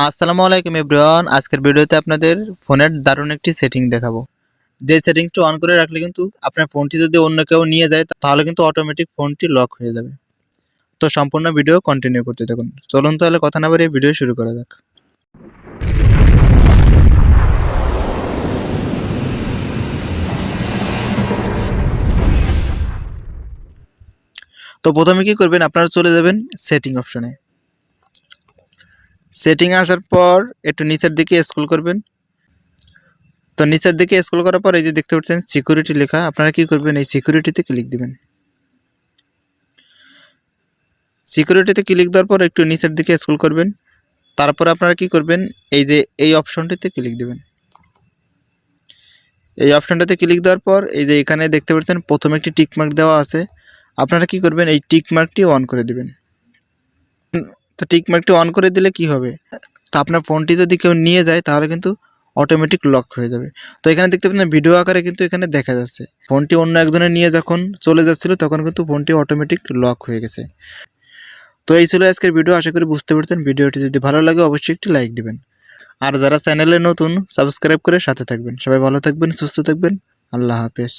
আসসালামু আলাইকুম এভরিওয়ান। আজকের ভিডিওতে আপনাদের ফোনের দারুণ একটি সেটিং দেখাবো। যে সেটিংসটা অন করে রাখলে কিন্তু আপনার ফোনটি যদি অন্য কেউ নিয়ে যায় তাহলে কিন্তু অটোমেটিক ফোনটি লক হয়ে যাবে। তো সম্পূর্ণ ভিডিও কন্টিনিউ করতে থাকুন। চলুন তাহলে কথা না বাড়িয়ে ভিডিও শুরু করা যাক। তো প্রথমে কি করবেন, আপনারা চলে যাবেন সেটিং অপশনে। সেটিং আসার পর একটু নিচের দিকে স্ক্রল করবেন। তো নিচের দিকে স্ক্রল করার পর এই যে দেখতে পাচ্ছেন সিকিউরিটি লেখা, আপনারা কি করবেন, এই সিকিউরিটিতে ক্লিক দিবেন। সিকিউরিটিতে ক্লিক দেওয়ার পর একটু নিচের দিকে স্ক্রল করবেন। তারপর আপনারা কি করবেন, এই যে এই অপশনটিতে ক্লিক দিবেন। এই অপশনটাতে ক্লিক দেওয়ার পর এই যে এখানে দেখতে পাচ্ছেন প্রথমে একটি টিক মার্ক দেওয়া আছে, আপনারা কি করবেন, এই টিক মার্কটি অন করে দিবেন। তো টিক মার্কটি অন করে দিলে কি হবে, তো আপনার ফোনটি যদি কেউ নিয়ে যায় তাহলে কিন্তু অটোমেটিক লক হয়ে যাবে। তো এখানে দেখতে পাচ্ছেন ভিডিও আকারে কিন্তু এখানে দেখা যাচ্ছে ফোনটি অন্য একজনের নিয়ে যখন চলে যাচ্ছিল তখন কিন্তু ফোনটি অটোমেটিক লক হয়ে গেছে। তো এই ছিল আজকের ভিডিও, আশা করি বুঝতে পারছেন। ভিডিওটি যদি ভালো লাগে অবশ্যই একটি লাইক দিবেন, আর যারা চ্যানেলে নতুন সাবস্ক্রাইব করে সাথে থাকবেন। সবাই ভালো থাকবেন, সুস্থ থাকবেন। আল্লাহ হাফেজ।